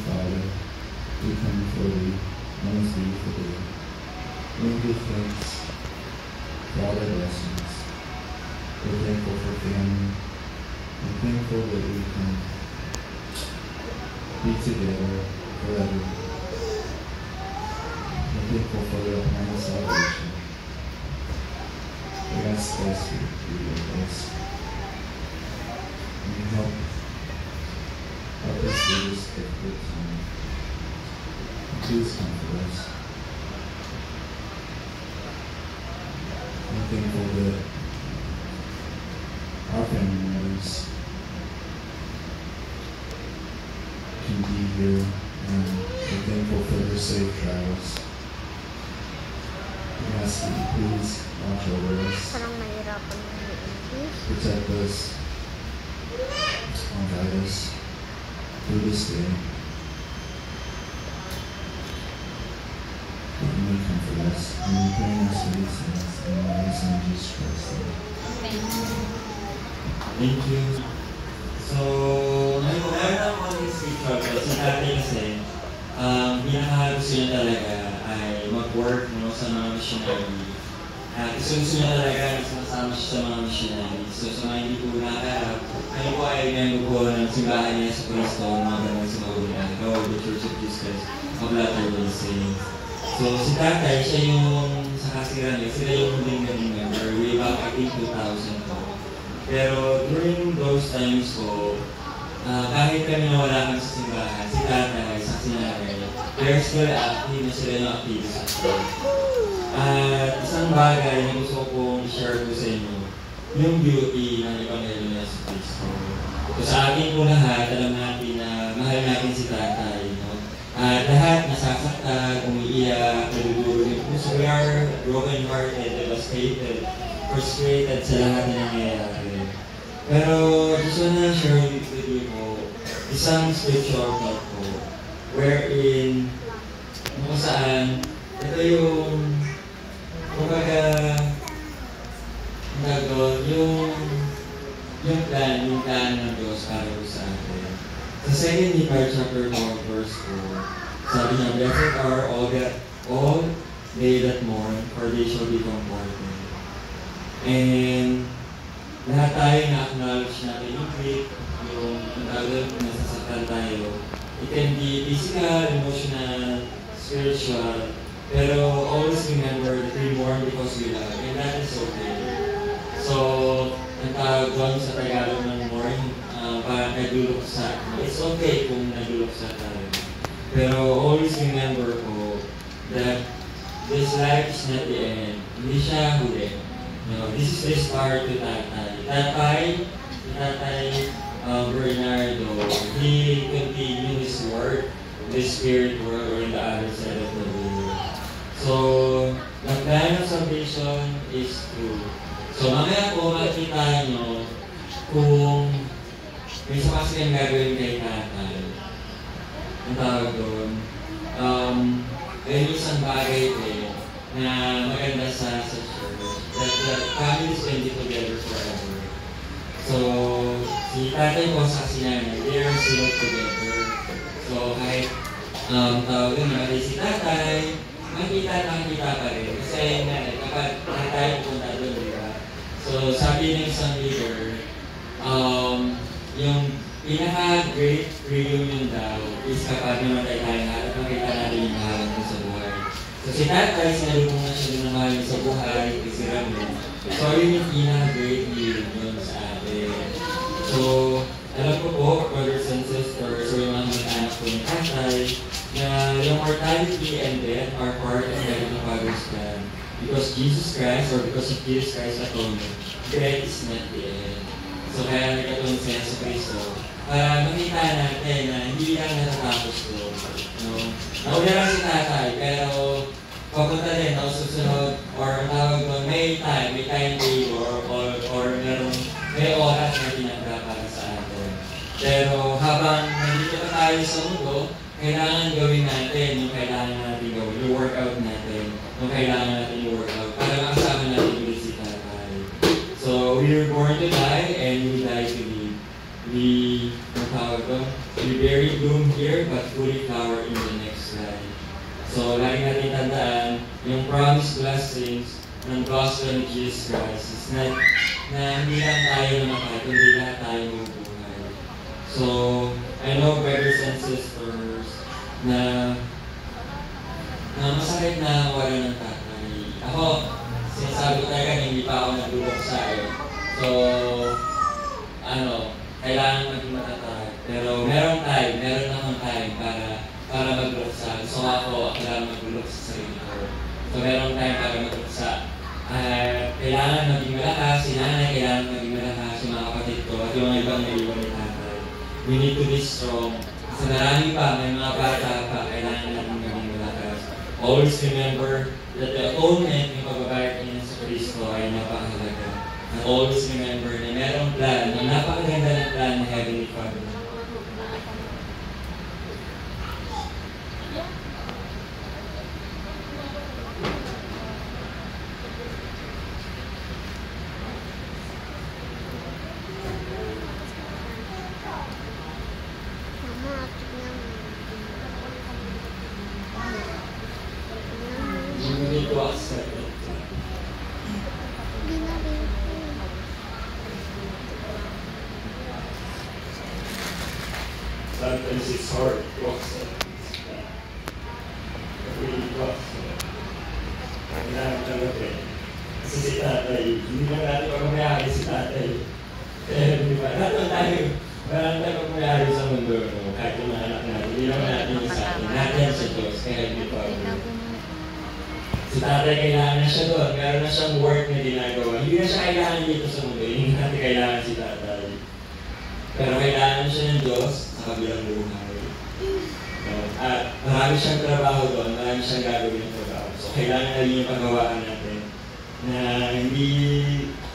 Father, we come before Thee on this beautiful day. We give thanks for all Thy blessings. We're thankful for family. We're thankful that we can be together forever. We're thankful for the plan of salvation. We ask us to be with us. And help us through this difficult time. Please comfort us. I'm thankful that our family members can be here, and we're thankful for their safe travels. We ask that you please watch over us, protect us, and guide us through this day. That you may comfort us, and we pray in our sweet things in the name of Jesus Christ. Thank you. So, meron akong scripture pero sa dati kasi, pinakagusto niya talaga ay mag-work sa mga missionary. Gusto niya talaga na sumasama siya sa mga missionary. So, sa mga hindi po nakarap, kayo po ay member po ng simbahan niya sa Cristo, mga ganun sa Magulang, or the Church of Jesus Christ of Latter-day Saints. So, si tatay, siya yung sa kasiran niya, sila yung huling member way back I think 2000 po. Pero during those times po, kahit kami nawala kami sa simbahan, si tatay, sa sinanay, they're still active na sila yung active sa church. At isang bagay na gusto kong i-share ko sa inyo, yung beauty ng Ebanghelyo niya sa Cristo. So sa akin po lahat, alam natin na mahal natin si tatay. No? At lahat nasasaktan, umiiyak, naluluro yung puso. We are broken-hearted, devastated, frustrated sa lahat na nangyayari. Pero just wanna share with you po isang scripture thought po wherein kung saan ito yung kumbaga yung plan ng Diyos para po sa atin. Sa 2 Peter chapter 4 verse 4, sabi niya, blessed are all they that mourn, for they shall be comforted. And lahat tayo na-acknowledge natin yung grief, yung tawag na nasasaktan tayo. It can be physical, emotional, spiritual, pero always remember that we mourn because we love, and that is okay. So, ang tawag doon sa Tagalog ng mourn, parang naguluksa. It's okay kung naguluksa tayo. Pero always remember po that this life is not the end. Hindi siya huli. No, this is the start to Tatay. Tatay Bernardo, he continued his work in the spirit world or in the other side of the world. So, the plan of salvation is true. So, mamaya po makikita nyo kung may isa kasi kayong gagawin kay Tatay. Ang tawag doon, may isang bagay din na maganda sa church. That the families can be together forever. So, si tatay ko sa sinanay, they are still together. So, kahit tawag na si tatay, makita pa rin. Kasi kapag tatay punta doon, di ba? So, sabi ng isang leader, yung pinaka-great reunion daw is kapag namatay tayo at makita natin yung mahal mo sa buhay. So, si tatay, sinalubong na siya ng mahal sa buhay, kasi Ramon. So, yun yung pinaka-great reunion sa atin. So, alam ko po, brothers and sisters, so yung mga mag-anak po ng tatay, na yung mortality and death are part of the Father's plan. Because Jesus Christ, or because of Jesus Christ's atonement, death is not the end. So, kaya nagkatulong siya sa Kristo. Para makita natin na hindi lang natatapos ko. No? Nauna lang si tatay, pero papunta din ako susunod, or tawag mo, may timetable, or may oras na tinagda para sa atin. Pero habang nandito pa tayo sa mundo, kailangan gawin natin yung kailangan natin gawin, yung workout natin, yung kailangan natin yung workout, para makasama natin ulit si tatay. So, we were born to die, and we die to live. We bloom here but fully flower in the next life. So, lagi natin tandaan, yung promised blessings ng gospel of Jesus Christ is na hindi lang tayo namatay, kundi lahat tayo mabubuhay. So, I know brothers and sisters na masakit na wala ng tatay. Ako, sinasabi ko talaga hindi pa ako nagulok sa'yo. So, kailangan maging matatag. Pero meron akong time para magluksa. Gusto ko ako lang magluksa sa sarili ko. So, meron time para magluksa. Kailangan maging malakas, si nanay, kailangan maging malakas, yung mga kapatid ko, at yung mga ibang naiwan ni tatay. We need to be strong. Kasi marami pa, may mga bata pa, kailangan natin maging malakas. Always remember that the atonement, yung pagbabayad niya sa Kristo ay napakahalaga. And always remember na merong plan, na napakaganda ng plan ng Heavenly Father. You need to accept it. Sometimes it's hard to accept that. But really to accept. Kailangan talaga eh. Kasi si tatay, hindi lang natin pagmamayari si tatay. Di ba? Lahat tayo, walang tayo pagmamayari sa mundo. No? Kahit yung mga anak natin, hindi naman natin yung sa atin. Natin sa Diyos, kaya hindi pa ako. Si tatay kailangan na siya doon. Meron na siyang work na ginagawa. Hindi na siya kailangan dito sa mundo. Hindi natin kailangan si tatay. Pero kailangan siya ng Diyos sa kabilang buhay. At marami siyang trabaho doon. Marami siyang gagawin ng trabaho. So kailangan na rin yung paggawaan natin na hindi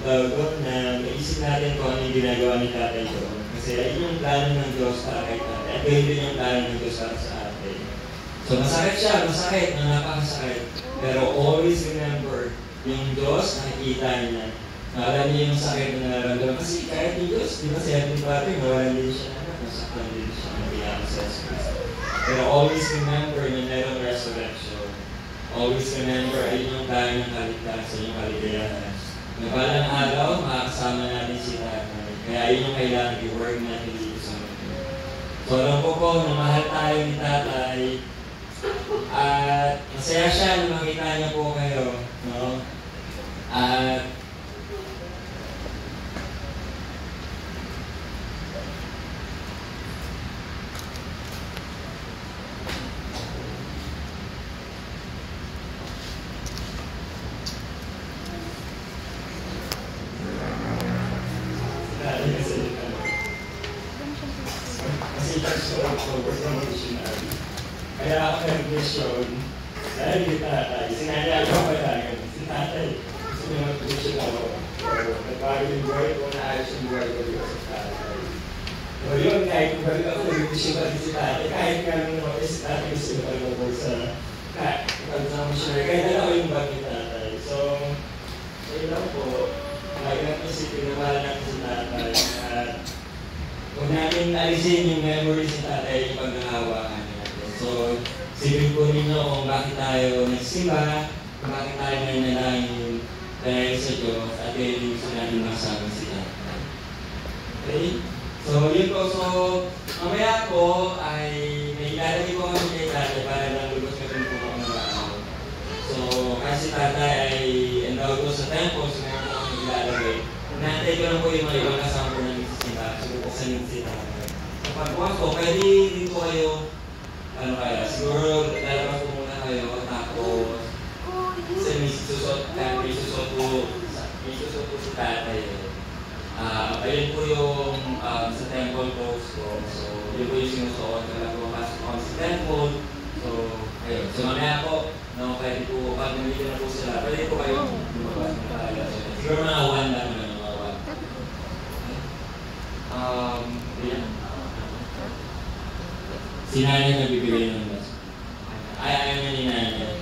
lagot na maisip natin kung ano yung ginagawa ni tatay doon. Kasi ayun yung plano ng Diyos para kay tatay. At ayun din yung plano ng Diyos para sa atin. So masakit siya, masakit, napakasakit. Pero always remember, yung Diyos, nakikita niya. Alam niya yung sakit na nararamdaman. Kasi kahit yung Diyos, di ba si Heavenly Father, nawalan din siya na, nasaktan din siya na pinaka sa Jesus. Pero always remember na merong resurrection. Always remember, ayun yung tayo ng kaligtasan, yung kaligayahan. Na balang araw, makakasama natin si tatay. Kaya ayun yung kailangan i-work natin dito sa mundo. So alam ko po na mahal tayo ni tatay. At masaya siya na makita niya po kayo. No? At kaya ako nag-mission dahil yung tatay. Sinaya ko pa tayo. Si tatay, gusto niya mag-mission ako. Nagbago yung buhay ko, naayos yung buhay ko dito sa tatay. So yun, kahit kung balik ako nag-mission pa rin si tatay, kahit nga nung naman si tatay gusto niya pag-mabog sa missionary. Kahit alam ko yung bag ni tatay. So, yun lang po. Lagi natin isipin na mahal natin si tatay. At huwag natin alisin yung memories ni tatay yung paghahawakan natin. So, sipin po ninyo kung bakit tayo nagsimba, kung bakit tayo nanalangin dahil sa Diyos at yun gusto natin masama si tatay. Okay? So, yun po. So, mamaya po ay may ilalagay po kami kay tatay para lang lubos ka rin po kami araw. So, kasi tatay ay endowed po sa temple, so meron po kami ilalagay. Nantay ko lang po yung mga ibang kasama po namin sa simba, so buksan yung si tatay. So, pagbukas po, pwede din po kayo siguro lalabas po muna kayo, tapos kasi may susot po si tatay. Ayun po yung sa temple post ko. So, yun po yung sinusuot. Kaya po pasok ako sa temple. So, ayun. So, mamaya po, pwede po, pag nandito na po sila, pwede po kayo lumabas na talaga. Siguro mga 1 lang na mga 1. Yan. Si nanay nagbibigay ng mas. Ayaw niya ni nanay.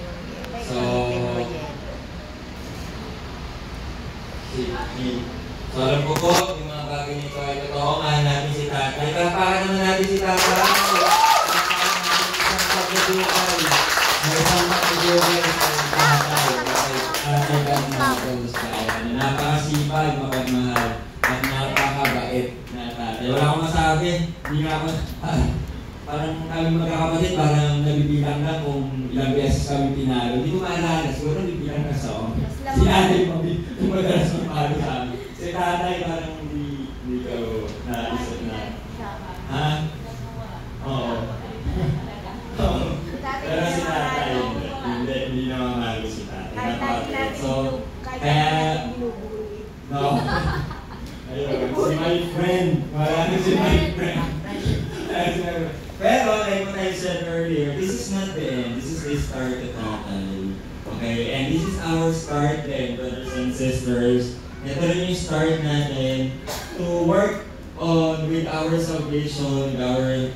So So alam ko po, yung mga bagay nito ay totoo. Mahal natin si tatay. Palakpakan naman natin si tatay. Isang pagdudukay. May isang pagdudukay sa tatay. Tatay ka ng napakasipag, mapagmahal, at napakabait na tatay. Wala akong masabi. Hindi nga ako, parang kami magkakapatid, parang nabibilang lang kung ilang beses kami pinalo. Hindi ko maalala, siguro nabibilang na sa ako. Si ate yung madalas magpalo sa amin. Si tatay parang hindi ko naisip na. Ha? Oo. Pero si tatay, hindi naman mahal si tatay. So, kaya, no. Ayun, si my friend. Marami si my friend. Pero, like what I said earlier, this is not the end. This is the start of tatay. Okay? And this is our start then, brothers and sisters. Ito rin yung start natin to work on with our salvation, with our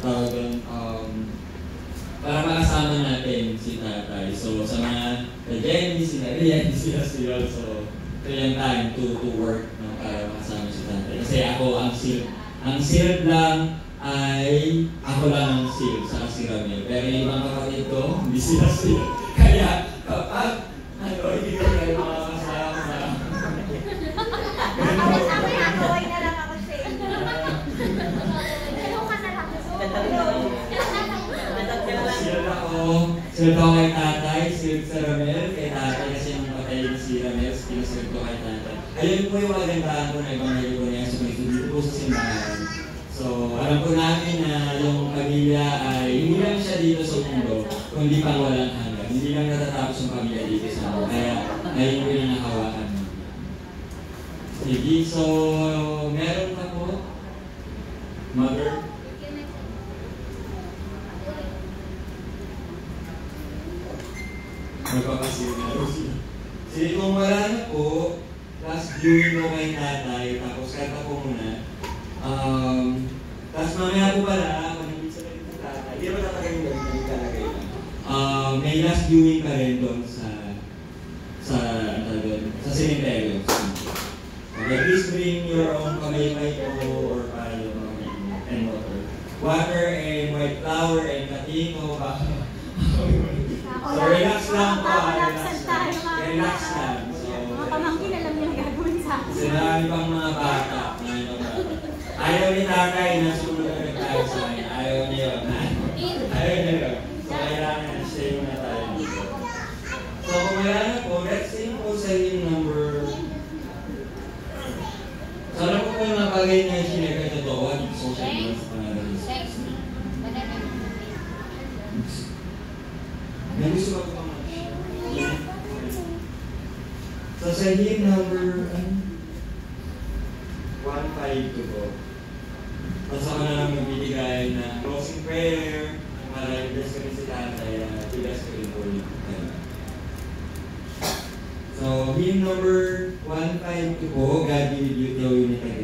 para makasama natin si tatay. So, sa mga Jenny, sila Rian, sila. So, ito yung time to work para makasama si tatay. Kasi ako, ang silb lang ay ako lang ang silb sa si Ramil. Pero yung mga kapatid ko, hindi sila silb. Kaya, kapag hindi ko kayo makakasama. Nakaway na lang ako sa inyo. Ano ka na lang? Silb ako kay tatay, silb sa Ramel, kay tatay kasi nung patay si Ramel, pinusilb ko kay tatay. Ayun po yung magandahan ko na ibang ko niya sa mga dito po sa simbahan. So, alam po namin na yung pamilya ay hindi lang siya dito sa mundo, kundi pang walang hanggan. Hindi lang natatapos yung pamilya dito sa mundo. Kaya, ayun po yung nakahawakan mo. Sige, so, meron na po, mother. Magpapasiri na rin siya. Sige, kung wala na po, last viewing mo kay tatay, tapos kanta po muna. Tapos mamaya po pala, kung hindi sa rin sa tatay, hindi naman tatay yung gagawin talaga yun. May last viewing ka rin doon sa cemetery. Okay, please bring your own kamay-may or palo and water. Water and white flower and katino. So, relax lang po. Relax lang. Mga pamangkin alam niyo ang gagawin sa akin. Kasi marami pang mga bata. Ayaw ni tatay na sumunod na tayo sa akin. Ayaw niya yun. Ayaw niya yun. So, kailangan na stay muna tayo dito. So, kung wala na po, let's sing po sa yung number. So, alam ko po yung mga bagay na sinigay totoo at social media sa pangalan. May gusto ba po so, sa hymn number 152 po. Tapos ako na lang magbibigay na closing prayer para i-bless ko rin si tatay at i-bless ko rin po rin. So, hymn number 152 po, God be with you till we meet again.